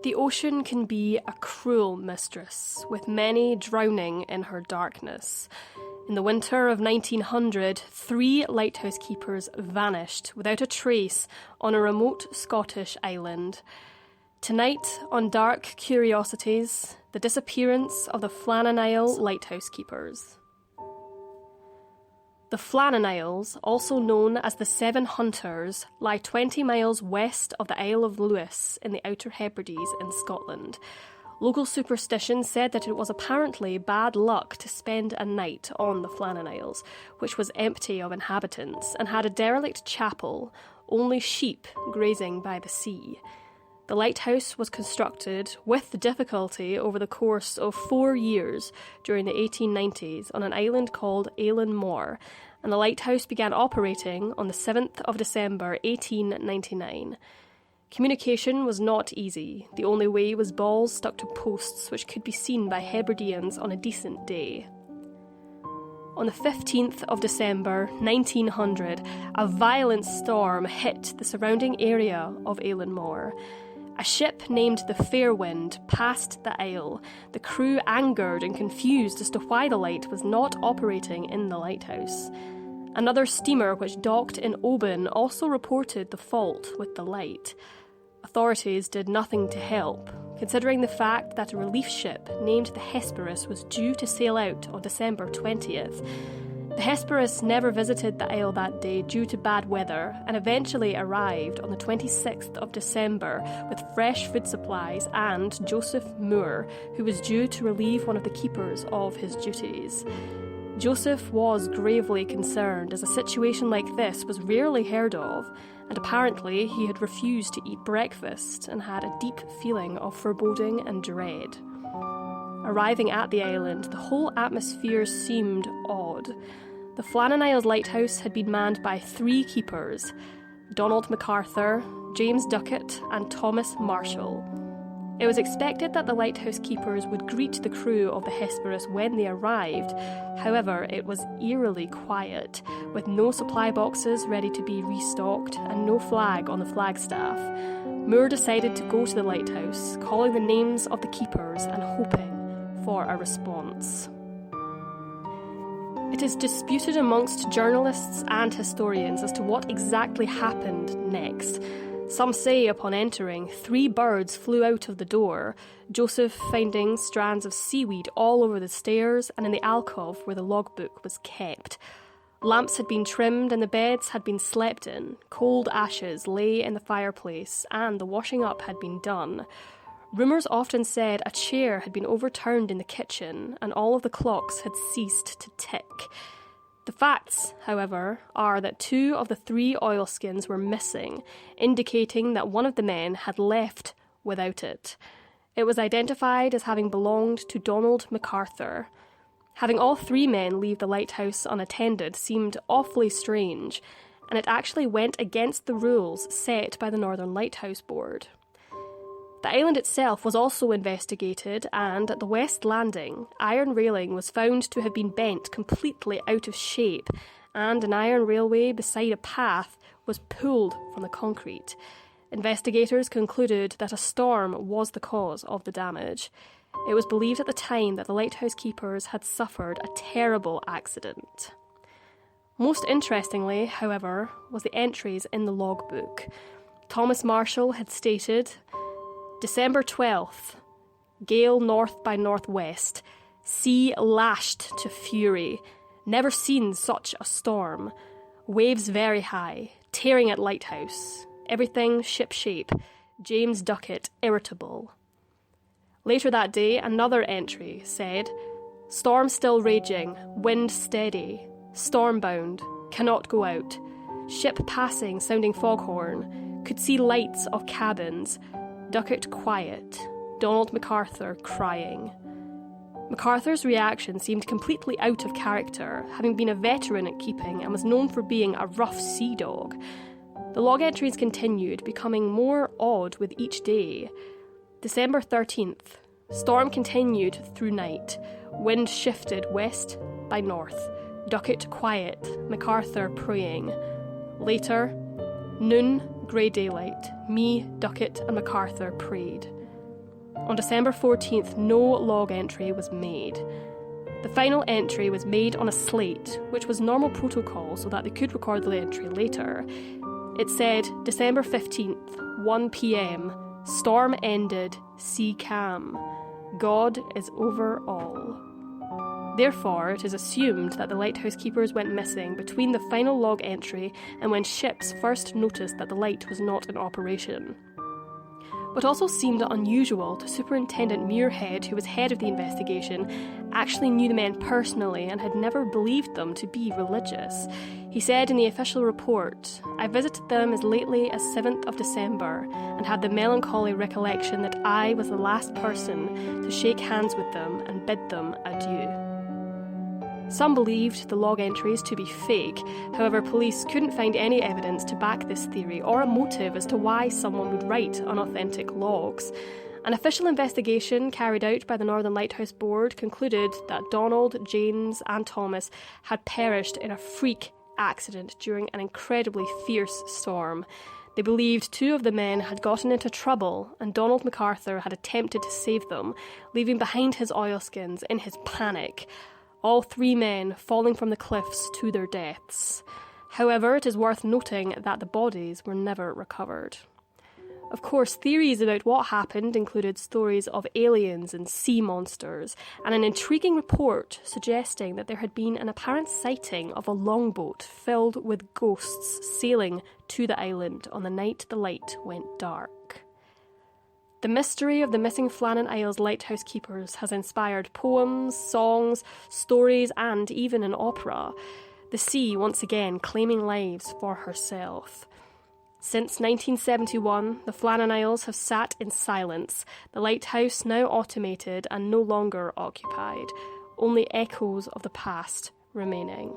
The ocean can be a cruel mistress, with many drowning in her darkness. In the winter of 1900, 3 lighthouse keepers vanished without a trace on a remote Scottish island. Tonight, on Dark Curiosities, the disappearance of the Flannan Isles lighthouse keepers. The Flannan Isles, also known as the Seven Hunters, lie 20 miles west of the Isle of Lewis in the Outer Hebrides in Scotland. Local superstition said that it was apparently bad luck to spend a night on the Flannan Isles, which was empty of inhabitants and had a derelict chapel, only sheep grazing by the sea. The lighthouse was constructed with difficulty over the course of 4 years during the 1890s on an island called Eilean Mor, and the lighthouse began operating on the 7th of December 1899. Communication was not easy. The only way was balls stuck to posts which could be seen by Hebrideans on a decent day. On the 15th of December 1900, a violent storm hit the surrounding area of Eilean Mor. A ship named the Fairwind passed the isle, the crew angered and confused as to why the light was not operating in the lighthouse. Another steamer which docked in Oban also reported the fault with the light. Authorities did nothing to help, considering the fact that a relief ship named the Hesperus was due to sail out on December 20th. The Hesperus never visited the isle that day due to bad weather and eventually arrived on the 26th of December with fresh food supplies and Joseph Moore, who was due to relieve one of the keepers of his duties. Joseph was gravely concerned as a situation like this was rarely heard of, and apparently he had refused to eat breakfast and had a deep feeling of foreboding and dread. Arriving at the island, the whole atmosphere seemed odd. The Flannan Isles lighthouse had been manned by 3 keepers: Donald MacArthur, James Duckett, and Thomas Marshall. It was expected that the lighthouse keepers would greet the crew of the Hesperus when they arrived. However, it was eerily quiet, with no supply boxes ready to be restocked and no flag on the flagstaff. Moore decided to go to the lighthouse, calling the names of the keepers and hoping for a response. It is disputed amongst journalists and historians as to what exactly happened next. Some say upon entering, 3 birds flew out of the door, Joseph finding strands of seaweed all over the stairs and in the alcove where the logbook was kept. Lamps had been trimmed and the beds had been slept in, cold ashes lay in the fireplace and the washing up had been done. Rumours often said a chair had been overturned in the kitchen and all of the clocks had ceased to tick. The facts, however, are that 2 of the 3 oilskins were missing, indicating that one of the men had left without it. It was identified as having belonged to Donald MacArthur. Having all 3 men leave the lighthouse unattended seemed awfully strange, and it actually went against the rules set by the Northern Lighthouse Board. The island itself was also investigated, and at the West Landing, iron railing was found to have been bent completely out of shape, and an iron railway beside a path was pulled from the concrete. Investigators concluded that a storm was the cause of the damage. It was believed at the time that the lighthouse keepers had suffered a terrible accident. Most interestingly, however, was the entries in the logbook. Thomas Marshall had stated, December 12th, gale north by northwest, sea lashed to fury, never seen such a storm, waves very high, tearing at lighthouse, everything ship-shape, James Duckett irritable. Later that day, another entry said, storm still raging, wind steady, storm-bound, cannot go out, ship passing sounding foghorn, could see lights of cabins, Duckett quiet, Donald MacArthur crying. MacArthur's reaction seemed completely out of character, having been a veteran at keeping and was known for being a rough sea dog. The log entries continued, becoming more odd with each day. December 13th, storm continued through night, wind shifted west by north, Duckett quiet, MacArthur praying. Later, noon, grey daylight, me, Duckett and MacArthur prayed. On December 14th, no log entry was made. The final entry was made on a slate, which was normal protocol so that they could record the entry later. It said, December 15th, 1 p.m, storm ended, sea calm. God is over all. Therefore, it is assumed that the lighthouse keepers went missing between the final log entry and when ships first noticed that the light was not in operation. What also seemed unusual to Superintendent Muirhead, who was head of the investigation, actually knew the men personally and had never believed them to be religious. He said in the official report, "I visited them as lately as 7th of December and had the melancholy recollection that I was the last person to shake hands with them and bid them adieu." Some believed the log entries to be fake. However, police couldn't find any evidence to back this theory or a motive as to why someone would write unauthentic logs. An official investigation carried out by the Northern Lighthouse Board concluded that Donald, James and Thomas had perished in a freak accident during an incredibly fierce storm. They believed 2 of the men had gotten into trouble and Donald MacArthur had attempted to save them, leaving behind his oilskins in his panic. All 3 men falling from the cliffs to their deaths. However, it is worth noting that the bodies were never recovered. Of course, theories about what happened included stories of aliens and sea monsters, and an intriguing report suggesting that there had been an apparent sighting of a longboat filled with ghosts sailing to the island on the night the light went dark. The mystery of the missing Flannan Isles lighthouse keepers has inspired poems, songs, stories, and even an opera. The sea once again claiming lives for herself. Since 1971, the Flannan Isles have sat in silence, the lighthouse now automated and no longer occupied, only echoes of the past remaining.